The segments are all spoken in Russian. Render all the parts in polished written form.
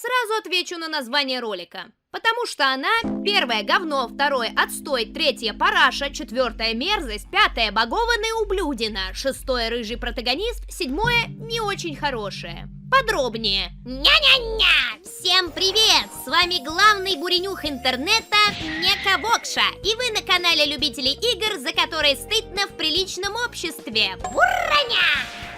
Сразу отвечу на название ролика. Потому что она: первое говно, второе отстой, третье параша, четвертое мерзость, пятое богованная ублюдина, шестое рыжий протагонист, седьмое не очень хорошее. Подробнее. Ня-ня-ня! Всем привет! С вами главный буренюх интернета Нека Бокша. И вы на канале любителей игр, за которые стыдно в приличном обществе. Бураня!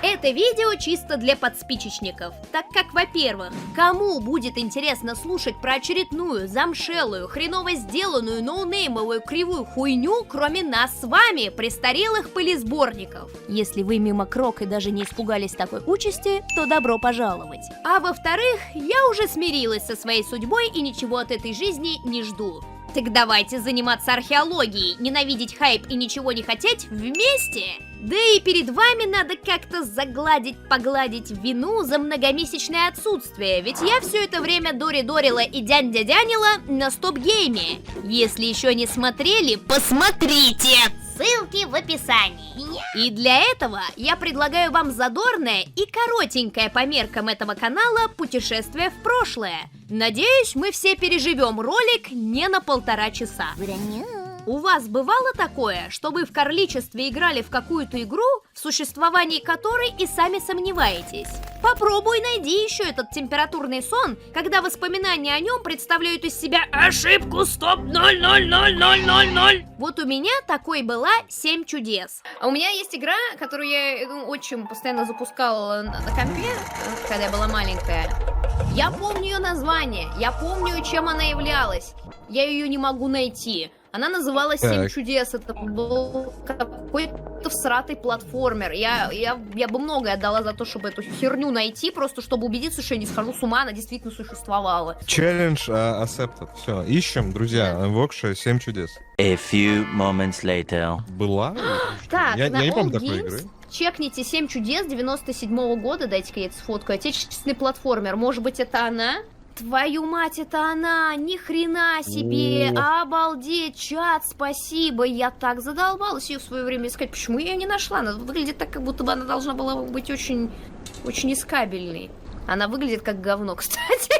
Это видео чисто для подспичечников, так как, во-первых, кому будет интересно слушать про очередную, замшелую, хреново сделанную, ноунеймовую кривую хуйню, кроме нас с вами, престарелых пылесборников? Если вы мимо крок и даже не испугались такой участи, то добро пожаловать. А во-вторых, я уже смирилась со своей судьбой и ничего от этой жизни не жду. Так давайте заниматься археологией, ненавидеть хайп и ничего не хотеть вместе! Да и перед вами надо как-то погладить вину за многомесячное отсутствие, ведь я все это время дорила и дянь-дядянила на стоп-гейме. Если еще не смотрели, посмотрите! Ссылки в описании. И для этого я предлагаю вам задорное и коротенькое по меркам этого канала путешествие в прошлое. Надеюсь, мы все переживем ролик не на 1,5 часа. У вас бывало такое, что вы в карличестве играли в какую-то игру, в существовании которой и сами сомневаетесь? Попробуй найди еще этот температурный сон, когда воспоминания о нем представляют из себя ошибку стоп 00000. Вот у меня такой была 7 чудес. А у меня есть игра, которую я отчим постоянно запускала на компе, когда я была маленькая. Я помню ее название, я помню, чем она являлась. Я ее не могу найти. Она называлась «7 чудес». Это был какой-то всратый платформер. Я бы многое отдала за то, чтобы эту херню найти, просто чтобы убедиться, что я не схожу с ума, она действительно существовала. Челлендж accepted. Все, ищем, друзья. Вокша 7 чудес. A few moments later. Была? Так, я не помню All такой Games игры. Чекните 7 чудес 97-го года. Дайте-ка я это сфоткаю. Отечественный платформер. Может быть, это она? Твою мать, это она! Ни хрена себе! Обалдеть, чат, спасибо! Я так задолбалась ее в свое время искать. Почему я ее не нашла? Она выглядит так, как будто бы она должна была быть очень искабельной. Она выглядит как говно, кстати.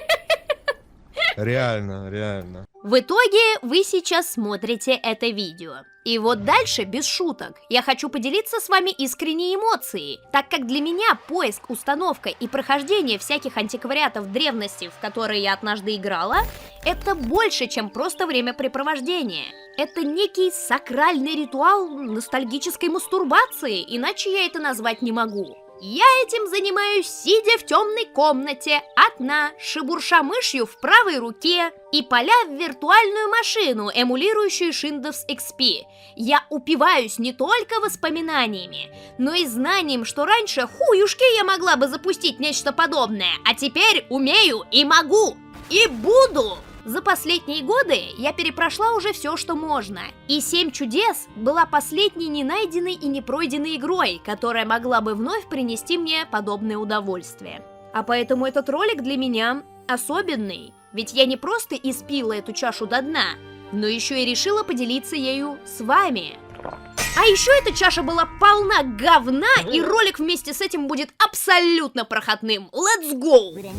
Реально. В итоге вы сейчас смотрите это видео. И вот дальше, без шуток, я хочу поделиться с вами искренней эмоцией, так как для меня поиск, установка и прохождение всяких антиквариатов древности, в которые я однажды играла, это больше, чем просто времяпрепровождение. Это некий сакральный ритуал ностальгической мастурбации, иначе я это назвать не могу. Я этим занимаюсь, сидя в темной комнате, одна, шебурша мышью в правой руке и поля в виртуальную машину, эмулирующую Windows XP. Я упиваюсь не только воспоминаниями, но и знанием, что раньше хуюшки я могла бы запустить нечто подобное, а теперь умею и могу, и буду! За последние годы я перепрошла уже все, что можно. И 7 чудес была последней не найденной и не пройденной игрой, которая могла бы вновь принести мне подобное удовольствие. А поэтому этот ролик для меня особенный. Ведь я не просто испила эту чашу до дна, но еще и решила поделиться ею с вами. А еще эта чаша была полна говна, и ролик вместе с этим будет абсолютно проходным. Let's go!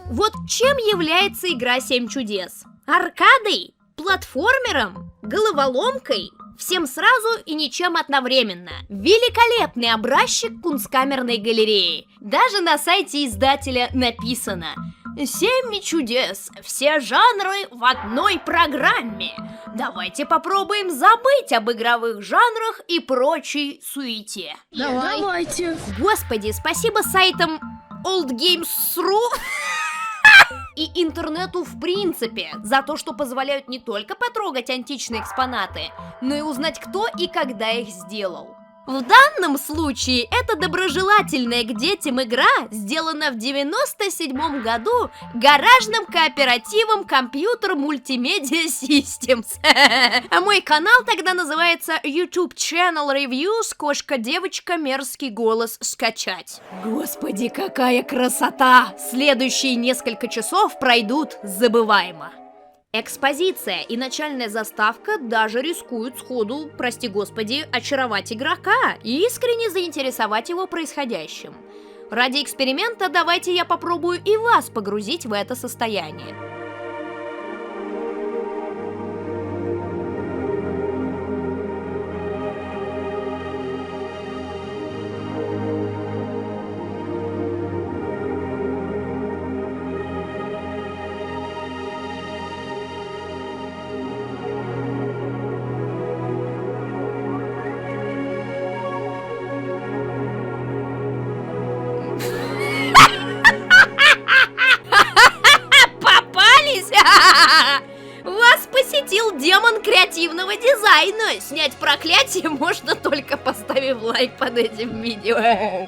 Вот чем является игра 7 чудес? Аркадой? Платформером? Головоломкой? Всем сразу и ничем одновременно. Великолепный образчик кунсткамерной галереи. Даже на сайте издателя написано: 7 чудес, все жанры в одной программе. Давайте попробуем забыть об игровых жанрах и прочей суете. Давайте. Господи, спасибо сайтам oldgames.ru и интернету в принципе за то, что позволяют не только потрогать античные экспонаты, но и узнать, кто и когда их сделал. В данном случае это доброжелательная к детям игра сделана в 97 году гаражным кооперативом Computer Multimedia Systems. А мой канал тогда называется YouTube Channel Reviews Кошка-девочка мерзкий голос скачать. Господи, какая красота! Следующие несколько часов пройдут забываемо. Экспозиция и начальная заставка даже рискуют сходу, прости господи, очаровать игрока и искренне заинтересовать его происходящим. Ради эксперимента давайте я попробую и вас погрузить в это состояние. Вас посетил демон креативного дизайна. Снять проклятие можно только поставив лайк под этим видео.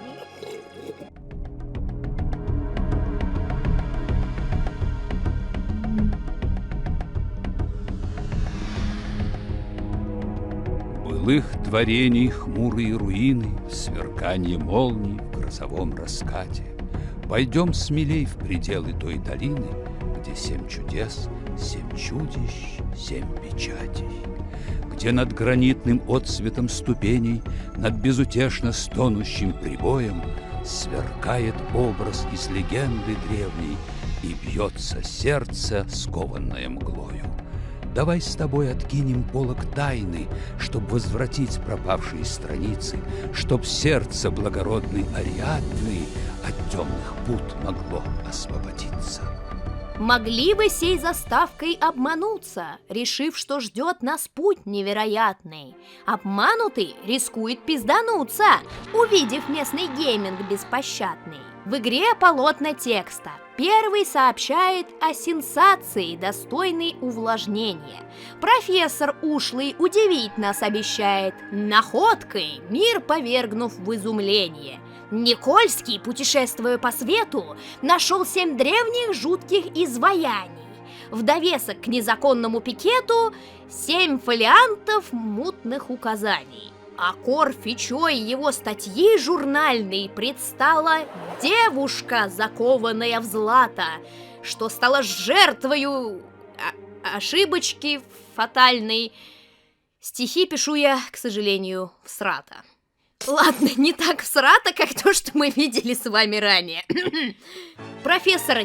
Былых творений хмурые руины, сверканье молний в грозовом раскате. Пойдем смелей в пределы той долины, где 7 чудес, 7 чудищ, 7 печатей, где над гранитным отсветом ступеней, над безутешно стонущим прибоем сверкает образ из легенды древней и бьется сердце, скованное мглою. Давай с тобой откинем полог тайны, чтоб возвратить пропавшие страницы, чтоб сердце благородной Ариадны от темных пут могло освободиться. Могли бы сей заставкой обмануться, решив, что ждет нас путь невероятный. Обманутый рискует пиздануться, увидев местный гейминг беспощадный. В игре полотна текста. Первый сообщает о сенсации, достойной увлажнения. Профессор ушлый удивить нас обещает, находкой мир повергнув в изумление. Никольский, путешествуя по свету, нашел 7 древних жутких изваяний. В довесок к незаконному пикету 7 фолиантов мутных указаний. А корфичой его статьи журнальной предстала девушка, закованная в злато, что стала жертвою ошибочки фатальной. Стихи пишу я, к сожалению, всрато. Ладно, не так всрато, как то, что мы видели с вами ранее. Профессор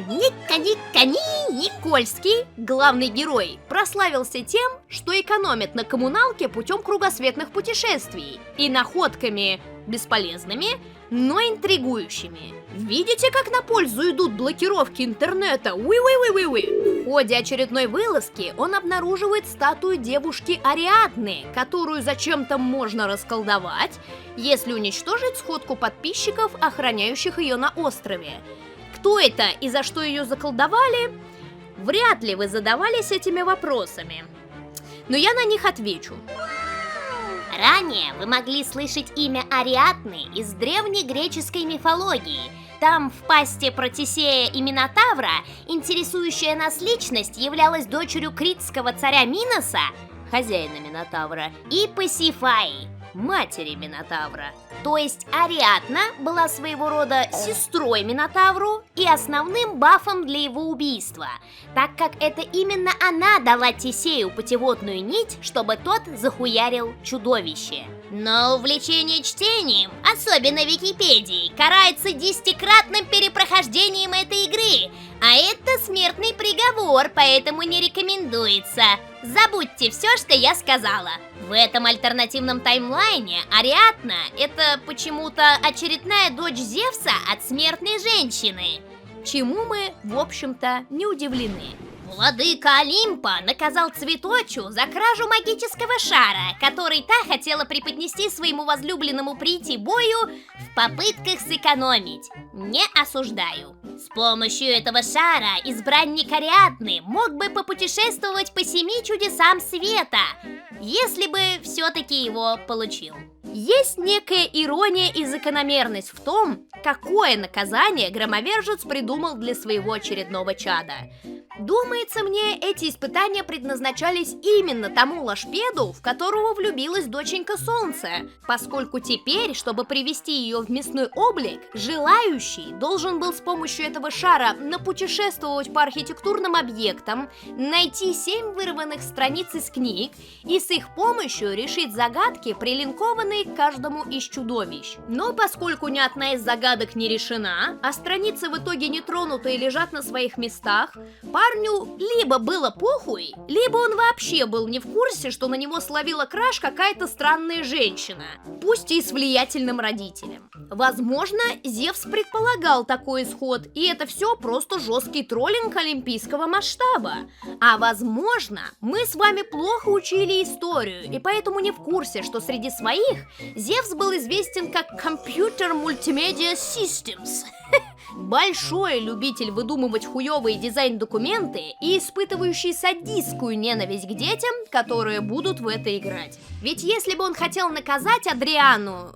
Никольский, главный герой, прославился тем, что экономит на коммуналке путем кругосветных путешествий и находками бесполезными, но интригующими. Видите, как на пользу идут блокировки интернета? В ходе очередной вылазки он обнаруживает статую девушки Ариадны, которую зачем-то можно расколдовать, если уничтожить сходку подписчиков, охраняющих ее на острове. Кто это и за что ее заколдовали? Вряд ли вы задавались этими вопросами, но я на них отвечу. Ранее вы могли слышать имя Ариадны из древнегреческой мифологии. Там в пасти Протисея и Минотавра интересующая нас личность являлась дочерью критского царя Миноса, хозяина Минотавра, и Пасифаи, матери Минотавра. То есть Ариадна была своего рода сестрой Минотавру и основным бафом для его убийства, так как это именно она дала Тесею путеводную нить, чтобы тот захуярил чудовище. Но увлечение чтением, особенно Википедией, карается 10-кратным перепрохождением этой игры, а это смертный приговор, поэтому не рекомендуется. Забудьте все, что я сказала. В этом альтернативном таймлайне Ариадна – это почему-то очередная дочь Зевса от смертной женщины, чему мы, в общем-то, не удивлены. Владыка Олимпа наказал Цветочу за кражу магического шара, который та хотела преподнести своему возлюбленному прийти бою в попытках сэкономить. Не осуждаю. С помощью этого шара избранник Ариадны мог бы попутешествовать по 7 чудесам света, если бы все-таки его получил. Есть некая ирония и закономерность в том, какое наказание громовержец придумал для своего очередного чада. Думается мне, эти испытания предназначались именно тому лошпеду, в которого влюбилась доченька Солнца, поскольку теперь, чтобы привести ее в мясной облик, желающий должен был с помощью этого шара напутешествовать по архитектурным объектам, найти 7 вырванных страниц из книг и с их помощью решить загадки, прилинкованные к каждому из чудовищ. Но поскольку ни одна из загадок не решена, а страницы в итоге не тронуты и лежат на своих местах, парню либо было похуй, либо он вообще был не в курсе, что на него словила краш какая-то странная женщина, пусть и с влиятельным родителем. Возможно, Зевс предполагал такой исход, и это все просто жесткий троллинг олимпийского масштаба. А возможно, мы с вами плохо учили историю, и поэтому не в курсе, что среди своих Зевс был известен как Computer Multimedia Systems. Большой любитель выдумывать хуёвые дизайн-документы и испытывающий садистскую ненависть к детям, которые будут в это играть. Ведь если бы он хотел наказать Ариадну,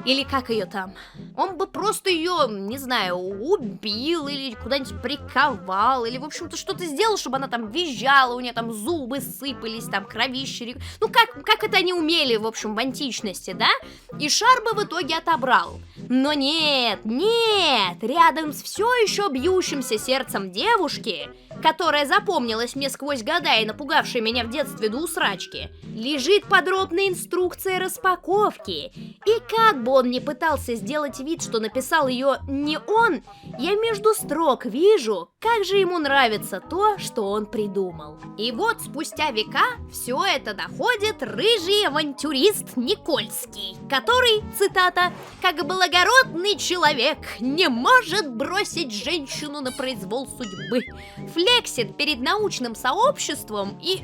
или как ее там, он бы просто ее, не знаю, убил или куда-нибудь приковал, или, в общем-то, что-то сделал, чтобы она там визжала, у нее там зубы сыпались, там кровище. Ну, как это они умели, в общем, в античности, да? И шар бы в итоге отобрал. Но нет, рядом с все еще бьющимся сердцем девушки, которая запомнилась мне сквозь года и напугавшая меня в детстве до усрачки, лежит подробная инструкция распаковки. И как бы он ни пытался сделать вид, что написал ее не он, я между строк вижу, как же ему нравится то, что он придумал. И вот спустя века все это доходит рыжий авантюрист Никольский, который, цитата, «как благородный человек не может бросить женщину на произвол судьбы», флексит перед научным сообществом и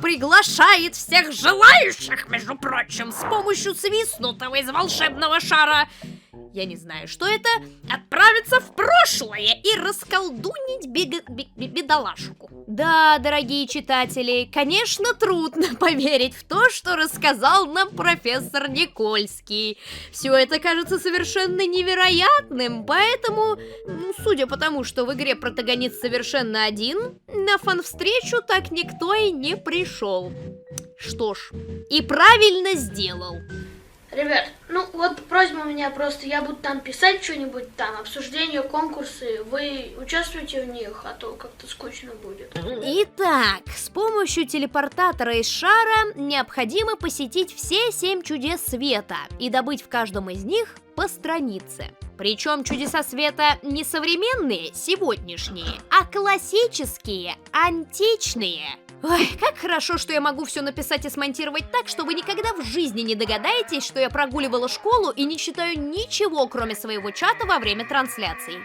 приглашает всех желающих, между прочим, с помощью свистнутого из волшебного шара, я не знаю, что это, отправиться в прошлое и расколдунить бедолашку. Да, дорогие читатели, конечно, трудно поверить в то, что рассказал нам профессор Никольский. Все это кажется совершенно невероятным, поэтому, судя по тому, что в игре протагонист совершенно один, на фан-встречу так никто и не пришел. Что ж, и правильно сделал. Ребят, ну вот просьба у меня просто, я буду там писать что-нибудь, там, обсуждения, конкурсы, вы участвуете в них, а то как-то скучно будет. Итак, с помощью телепортатора из шара необходимо посетить все 7 чудес света и добыть в каждом из них по странице. Причем чудеса света не современные, сегодняшние, а классические, античные. Ой, как хорошо, что я могу все написать и смонтировать так, что вы никогда в жизни не догадаетесь, что я прогуливала школу и не читаю ничего, кроме своего чата во время трансляции.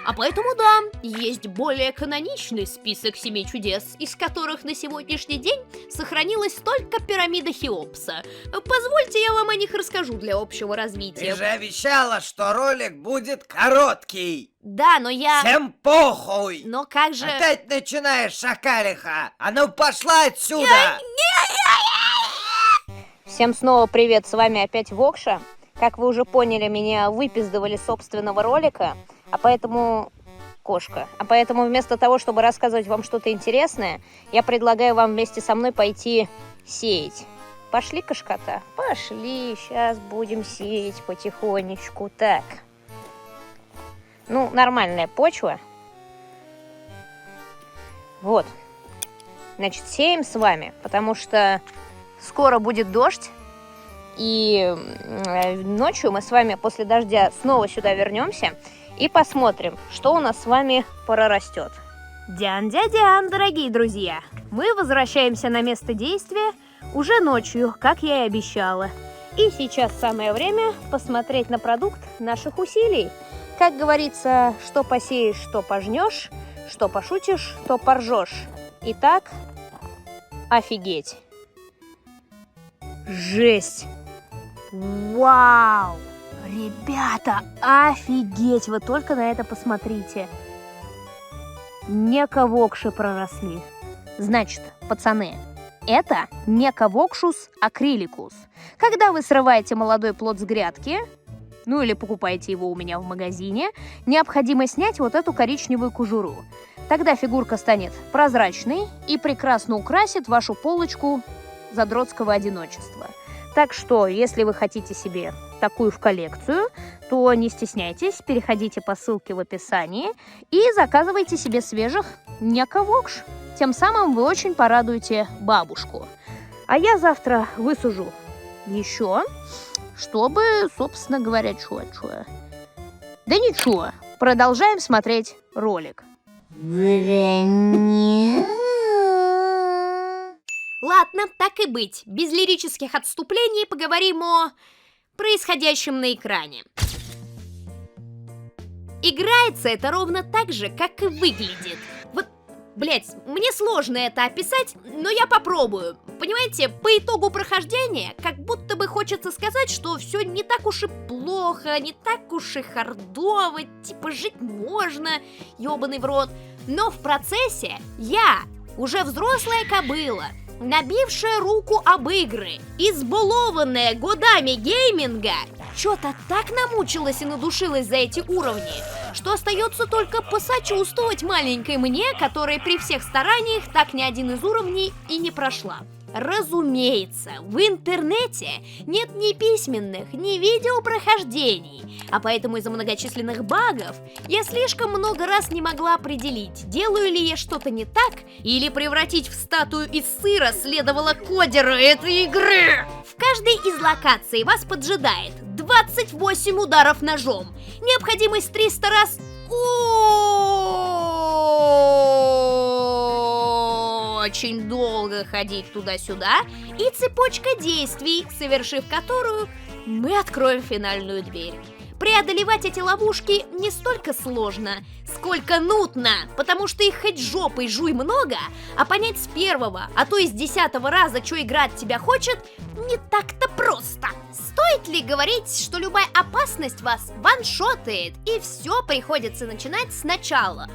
А поэтому да, есть более каноничный список 7 чудес, из которых на сегодняшний день сохранилась только пирамида Хеопса. Позвольте, я вам о них расскажу для общего развития. Ты же обещала, что ролик будет короткий. Да, но я... Всем похуй! Но как же... Опять начинаешь, шакалиха! А ну пошла отсюда! Всем снова привет, с вами опять Вокша. Как вы уже поняли, меня выпиздывали с собственного ролика, а поэтому... кошка. А поэтому вместо того, чтобы рассказывать вам что-то интересное, я предлагаю вам вместе со мной пойти сеять. Пошли, кошкота? Пошли, сейчас будем сеять потихонечку. Так. Ну, нормальная почва. Вот. Значит, сеем с вами, потому что скоро будет дождь. И ночью мы с вами после дождя снова сюда вернемся и посмотрим, что у нас с вами прорастет. Дян-дя-дян, дорогие друзья! Мы возвращаемся на место действия уже ночью, как я и обещала. И сейчас самое время посмотреть на продукт наших усилий. Как говорится, что посеешь, то пожнешь, что пошутишь, то поржешь. Итак, офигеть. Жесть! Вау! Ребята, офигеть! Вы только на это посмотрите. Нековокши проросли. Значит, пацаны, это Нековокшус акриликус. Когда вы срываете молодой плод с грядки, ну или покупаете его у меня в магазине, необходимо снять вот эту коричневую кожуру. Тогда фигурка станет прозрачной и прекрасно украсит вашу полочку задротского одиночества. Так что, если вы хотите себе такую в коллекцию, то не стесняйтесь, переходите по ссылке в описании и заказывайте себе свежих няка-вокш. Тем самым вы очень порадуете бабушку. А я завтра высажу еще, чтобы, собственно говоря, Да ничего, продолжаем смотреть ролик. Ладно, так и быть. Без лирических отступлений поговорим о происходящем на экране. Играется это ровно так же, как и выглядит. Вот, блять, мне сложно это описать, но я попробую. Понимаете, по итогу прохождения, как будто бы хочется сказать, что все не так уж и плохо, не так уж и хардово, типа жить можно, ёбаный в рот. Но в процессе я, уже взрослая кобыла, набившая руку об игры, избалованная годами гейминга, чё-то так намучилась и надушилась за эти уровни, что остается только посочувствовать маленькой мне, которая при всех стараниях так ни один из уровней и не прошла. Разумеется, в интернете нет ни письменных, ни видеопрохождений, а поэтому из-за многочисленных багов я слишком много раз не могла определить, делаю ли я что-то не так, или превратить в статую из сыра следовало кодера этой игры. В каждой из локаций вас поджидает 28 ударов ножом, необходимость 300 раз очень долго ходить туда-сюда и цепочка действий, совершив которую, мы откроем финальную дверь. Преодолевать эти ловушки не столько сложно, сколько нудно, потому что их хоть жопой жуй много, а понять с первого, а то и с 10-го раза, что игра от тебя хочет, не так-то просто. Стоит ли говорить, что любая опасность вас ваншотает, и все приходится начинать сначала?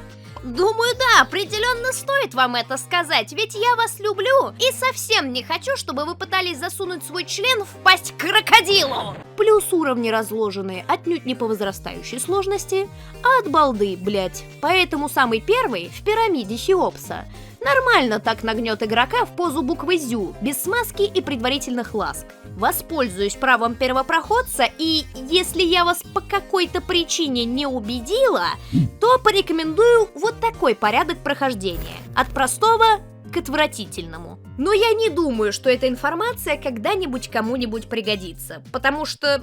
Думаю, да, определенно стоит вам это сказать, ведь я вас люблю и совсем не хочу, чтобы вы пытались засунуть свой член в пасть крокодилу. Плюс уровни разложенные отнюдь не по возрастающей сложности, а от балды, блять. Поэтому самый первый в пирамиде Хеопса нормально так нагнет игрока в позу буквы «Зю», без смазки и предварительных ласк. Воспользуюсь правом первопроходца, и если я вас по какой-то причине не убедила, то порекомендую вот такой порядок прохождения. От простого к отвратительному. Но я не думаю, что эта информация когда-нибудь кому-нибудь пригодится, потому что,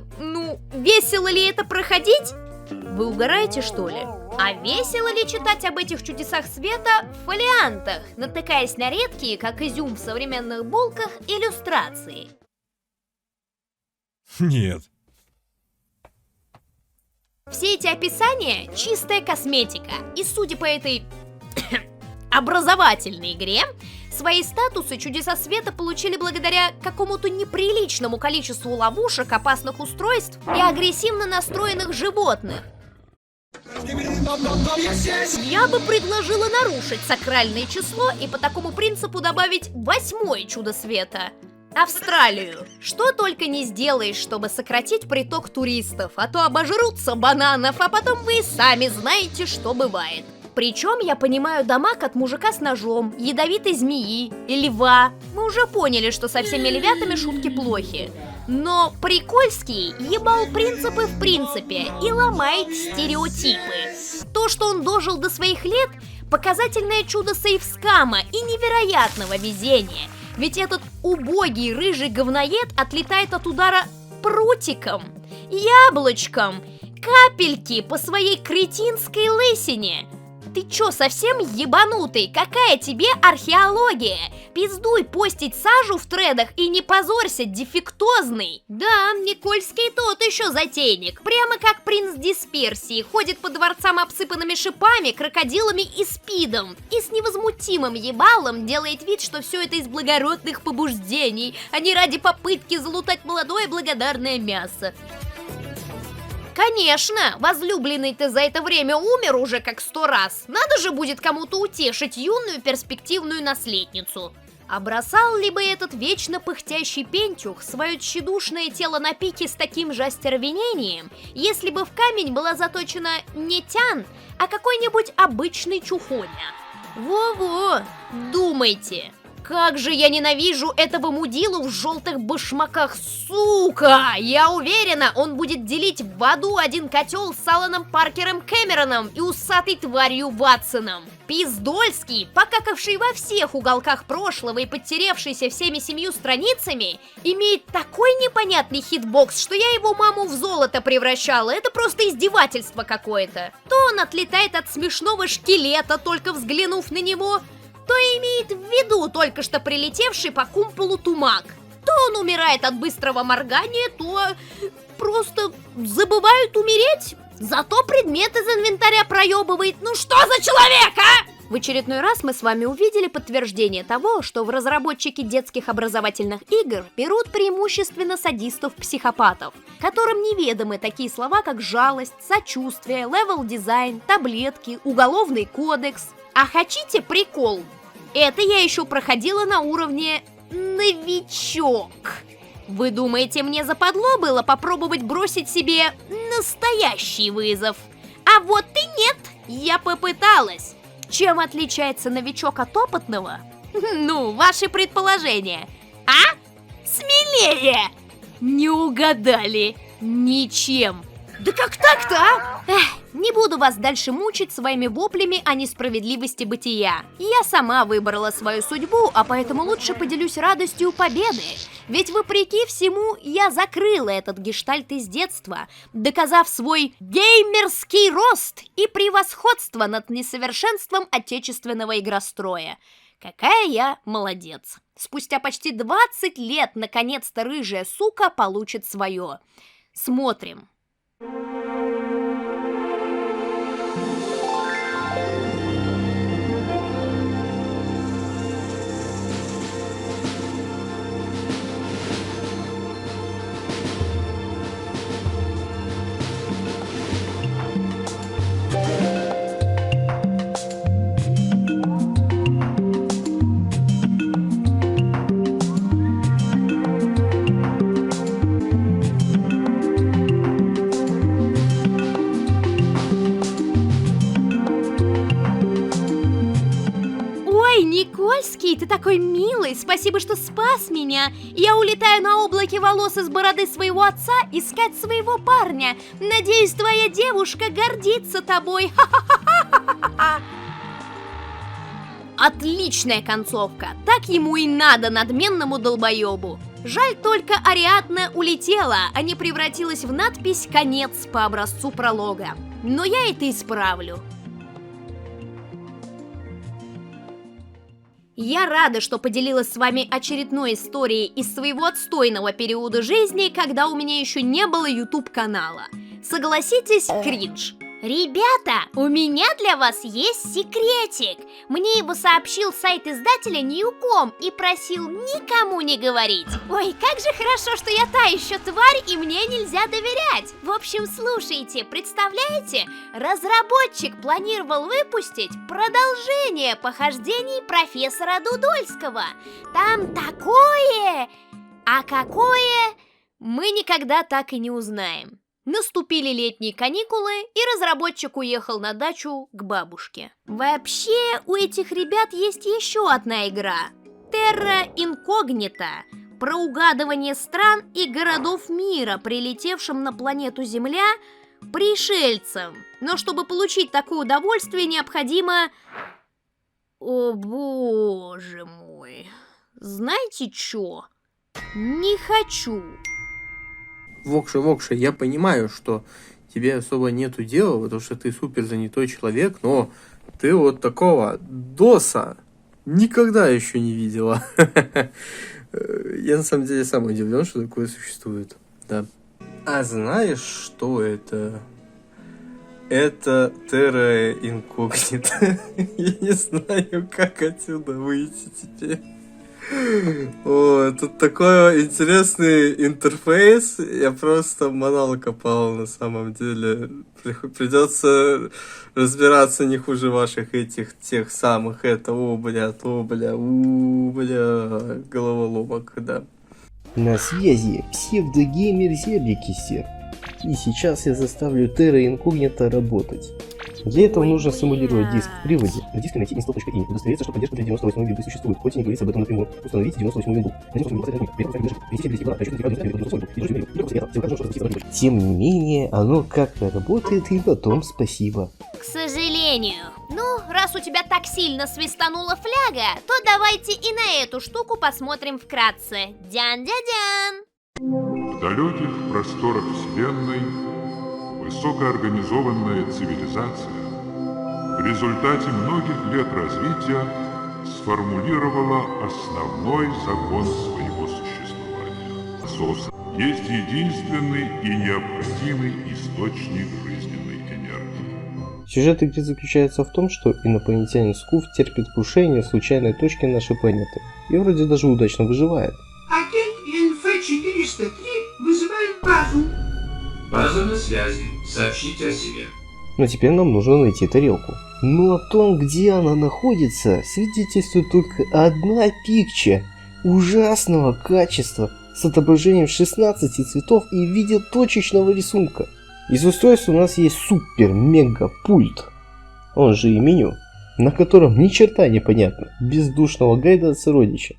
весело ли это проходить? Вы угораете, что ли? А весело ли читать об этих чудесах света в фолиантах, натыкаясь на редкие, как изюм в современных булках, иллюстрации? Нет. Все эти описания — чистая косметика, и судя по этой образовательной игре, свои статусы чудеса света получили благодаря какому-то неприличному количеству ловушек, опасных устройств и агрессивно настроенных животных. Я бы предложила нарушить сакральное число и по такому принципу добавить 8-е чудо света — Австралию. Что только не сделаешь, чтобы сократить приток туристов, а то обожрутся бананов, а потом вы и сами знаете, что бывает. Причем я понимаю дамаг от мужика с ножом, ядовитой змеи и льва. Мы уже поняли, что со всеми львятами шутки плохи. Но Прикольский ебал принципы в принципе и ломает стереотипы. То, что он дожил до своих лет, показательное чудо сейфскама и невероятного везения. Ведь этот убогий рыжий говноед отлетает от удара прутиком, яблочком, капельки по своей кретинской лысине. Ты чё, совсем ебанутый? Какая тебе археология? Пиздуй постить сажу в тредах и не позорься, дефектозный. Да, Никольский тот еще затейник. Прямо как принц Дисперсии. Ходит по дворцам обсыпанными шипами, крокодилами и спидом. И с невозмутимым ебалом делает вид, что все это из благородных побуждений, а не ради попытки залутать молодое благодарное мясо. Конечно, возлюбленный-то за это время умер уже как 100 раз. Надо же будет кому-то утешить юную перспективную наследницу. А бросал ли бы этот вечно пыхтящий пентюх свое тщедушное тело на пике с таким же остервенением, если бы в камень была заточена не тян, а какой-нибудь обычный чухоня? Во-во, думайте. Как же я ненавижу этого мудилу в желтых башмаках, сука! Я уверена, он будет делить в аду один котел с Аланом Паркером Кэмероном и усатой тварью Ватсоном. Пиздольский, покакавший во всех уголках прошлого и подтеревшийся всеми 7 страницами, имеет такой непонятный хитбокс, что я его маму в золото превращала. Это просто издевательство какое-то. То он отлетает от смешного шкелета, только взглянув на него, то имеет в виду только что прилетевший по кумполу тумак. То он умирает от быстрого моргания, то просто забывают умереть. Зато предмет из инвентаря проебывает. Ну что за человек, а? В очередной раз мы с вами увидели подтверждение того, что в разработчики детских образовательных игр берут преимущественно садистов-психопатов, которым неведомы такие слова, как жалость, сочувствие, левел-дизайн, таблетки, уголовный кодекс. А хотите прикол? Это я еще проходила на уровне новичок. Вы думаете, мне западло было попробовать бросить себе настоящий вызов? А вот и нет, я попыталась. Чем отличается новичок от опытного? Ну, ваши предположения. А? Смелее! Не угадали. Ничем. Да как так-то, а? Не буду вас дальше мучить своими воплями о несправедливости бытия. Я сама выбрала свою судьбу, а поэтому лучше поделюсь радостью победы. Ведь вопреки всему я закрыла этот гештальт из детства, доказав свой геймерский рост и превосходство над несовершенством отечественного игростроя. Какая я молодец. Спустя почти 20 лет наконец-то рыжая сука получит свое. Смотрим. Никольский, ты такой милый, спасибо, что спас меня. Я улетаю на облаке волос из бороды своего отца искать своего парня. Надеюсь, твоя девушка гордится тобой. Ха-ха-ха-ха-ха-ха. Отличная концовка, так ему и надо, надменному долбоебу. Жаль только, Ариадна улетела, а не превратилась в надпись «Конец» по образцу пролога. Но я это исправлю. Я рада, что поделилась с вами очередной историей из своего отстойного периода жизни, когда у меня еще не было YouTube-канала. Согласитесь, кринж. Ребята, у меня для вас есть секретик. Мне его сообщил сайт издателя Newcom и просил никому не говорить. Ой, как же хорошо, что я та еще тварь и мне нельзя доверять. В общем, слушайте, представляете, разработчик планировал выпустить продолжение похождений профессора Дудольского. Там такое, а какое, мы никогда так и не узнаем. Наступили летние каникулы, и разработчик уехал на дачу к бабушке. Вообще, у этих ребят есть еще одна игра – Terra Incognita, про угадывание стран и городов мира, прилетевшим на планету Земля пришельцам. Но чтобы получить такое удовольствие, необходимо... О боже мой! Знаете что? Не хочу. Вокша, я понимаю, что тебе особо нету дела, потому что ты супер занятой человек, но ты вот такого доса никогда еще не видела. Я на самом деле сам удивлен, что такое существует. Да. А знаешь, что это? Это Terra Incognita. Я не знаю, как отсюда выйти теперь. О, тут такой интересный интерфейс. Я просто манал копал на самом деле. Придется разбираться не хуже ваших этих, тех самых, это, бля, головоломок, да. На связи псевдогеймер Зебрикисер. И сейчас я заставлю Terra Incognita работать. Для этого нужно симулировать диск в приводе. На диске найти install.ini. Удостовериться, что поддержка для 98 винды существует, хоть и не говорится об этом напрямую. Установите 98 винду. Тем не менее, оно как-то работает, и потом спасибо. К сожалению. Ну, раз у тебя так сильно свистанула фляга, то давайте и на эту штуку посмотрим вкратце. Дян-дя-дян! В далеких просторах Вселенной высокоорганизованная цивилизация в результате многих лет развития сформулировала основной закон своего существования. СОС есть единственный и необходимый источник жизненной энергии. Сюжет игры заключается в том, что инопланетянин Скуф терпит крушение в случайной точке нашей планеты и вроде даже удачно выживает. Агент ИНФ-403 вызывает базу. База на связи. Сообщите о себе. Но теперь нам нужно найти тарелку. Но о том, где она находится, свидетельствует только одна пикча ужасного качества с отображением 16 цветов и в виде точечного рисунка. Из устройств у нас есть супер-мега-пульт, он же и меню, на котором ни черта не понятно, бездушного гайда от сородича.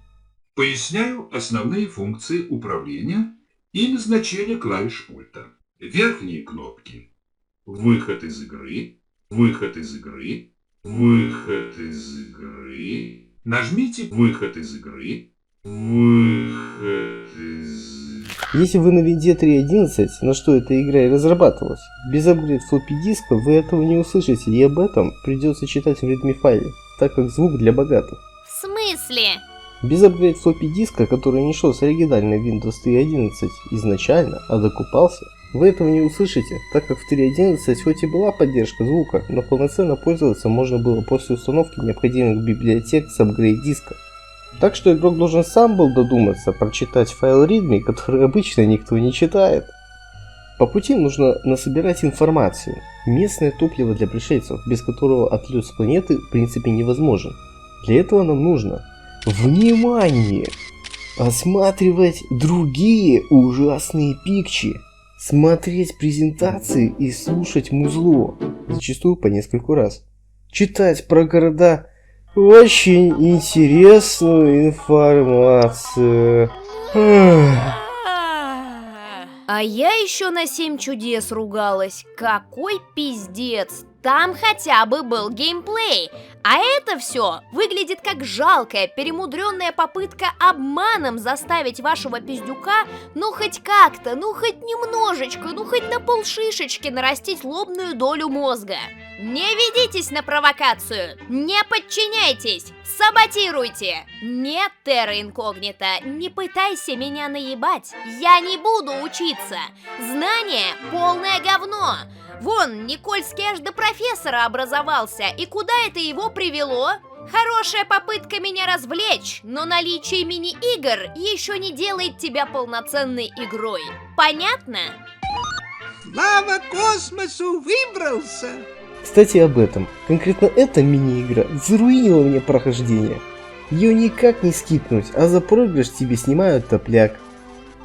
Поясняю основные функции управления и назначение клавиш пульта. Верхние кнопки. Выход из игры, выход из игры, выход из игры. Нажмите выход из игры, выход из... Если вы на винде 3.11, на что эта игра и разрабатывалась, без апгрейд флоппи диска вы этого не услышите, и об этом придется читать в readme файле, так как звук для богатых. В смысле? Без апгрейд флоппи диска, который не шел с оригинальной Windows 3.11 изначально, а докупался, вы этого не услышите, так как в 3.11 хоть и была поддержка звука, но полноценно пользоваться можно было после установки необходимых библиотек с апгрейд диска. Так что игрок должен сам был додуматься прочитать файл readme, который обычно никто не читает. По пути нужно насобирать информацию, местное топливо для пришельцев, без которого отлет с планеты в принципе невозможен. Для этого нам нужно, внимание, осматривать другие ужасные пикчи, смотреть презентации и слушать музло, зачастую по нескольку раз, читать про города очень интересную информацию. А я еще на 7 чудес ругалась. Какой пиздец! Там хотя бы был геймплей. А это все выглядит как жалкая, перемудренная попытка обманом заставить вашего пиздюка, ну хоть как-то, ну хоть немножечко, ну хоть на полшишечки нарастить лобную долю мозга. Не ведитесь на провокацию, не подчиняйтесь, саботируйте. Нет, Terra Incognita, не пытайся меня наебать, я не буду учиться. Знание полное говно. Вон, Никольский аж до профессора образовался, и куда это его привело? Хорошая попытка меня развлечь, но наличие мини-игр еще не делает тебя полноценной игрой. Понятно? Слава космосу, выбрался! Кстати, об этом. Конкретно эта мини-игра заруинила мне прохождение. Ее никак не скипнуть, а за проигрыш тебе снимают топляк.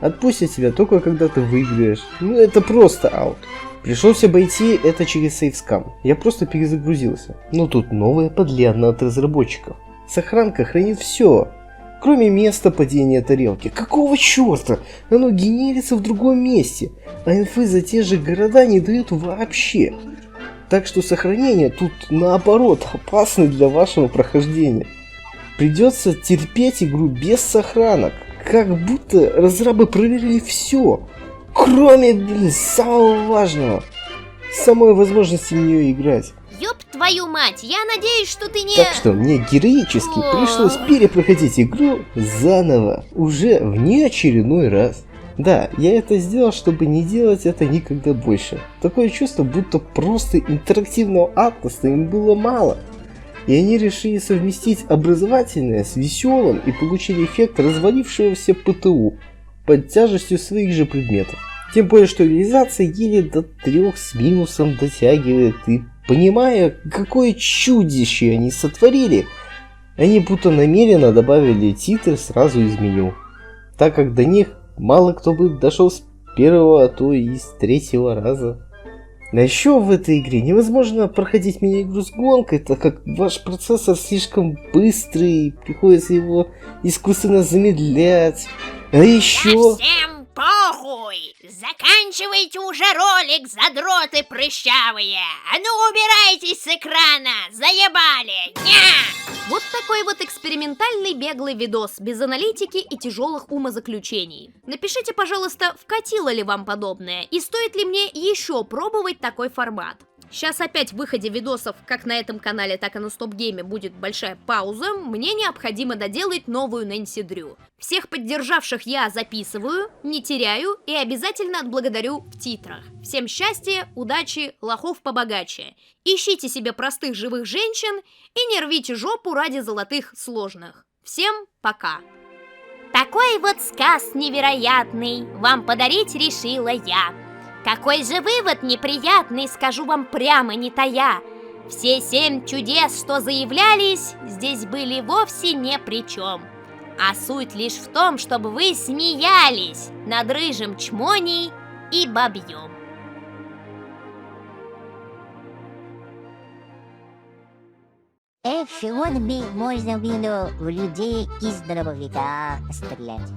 Отпустят тебя только когда ты выиграешь. Ну это просто аут. Пришлось обойти это через сейвскам. Я просто перезагрузился. Но тут новая подлянка от разработчиков. Сохранка хранит все, кроме места падения тарелки. Какого черта? Оно генерится в другом месте, а инфы за те же города не дают вообще. Так что сохранение тут наоборот опасно для вашего прохождения. Придется терпеть игру без сохранок. Как будто разрабы проверили все. Кроме, самого важного. Самой возможности в нее играть. Ёб твою мать, я надеюсь, что ты не... Так что мне героически пришлось перепроходить игру заново. Уже в неочередной раз. Да, я это сделал, чтобы не делать это никогда больше. Такое чувство, будто просто интерактивного атласа им было мало. И они решили совместить образовательное с веселым и получили эффект развалившегося ПТУ под тяжестью своих же предметов. Тем более, что реализация еле до 3 с минусом дотягивает, и понимая, какое чудище они сотворили, они будто намеренно добавили титры сразу из меню, так как до них мало кто бы дошел с первого, а то и с третьего раза. А еще в этой игре невозможно проходить мини-игру с гонкой, так как ваш процессор слишком быстрый, приходится его искусственно замедлять. А еще... Всем похуй! Заканчивайте уже ролик, задроты прыщавые! А ну убирайтесь с экрана! Заебали! Ня! Вот такой вот экспериментальный беглый видос, без аналитики и тяжелых умозаключений. Напишите, пожалуйста, вкатило ли вам подобное, и стоит ли мне еще пробовать такой формат. Сейчас опять в выходе видосов, как на этом канале, так и на Стоп-Гейме, будет большая пауза, мне необходимо доделать новую Нэнси Дрю. Всех поддержавших я записываю, не теряю и обязательно отблагодарю в титрах. Всем счастья, удачи, лохов побогаче. Ищите себе простых живых женщин и не рвите жопу ради золотых сложных. Всем пока! Такой вот сказ невероятный вам подарить решила я. Какой же вывод неприятный, скажу вам прямо не тая. Все 7 чудес, что заявлялись, здесь были вовсе не при чем. А суть лишь в том, чтобы вы смеялись над рыжим чмоней и бабьем. Филонами можно было в людей из дробовика стрелять.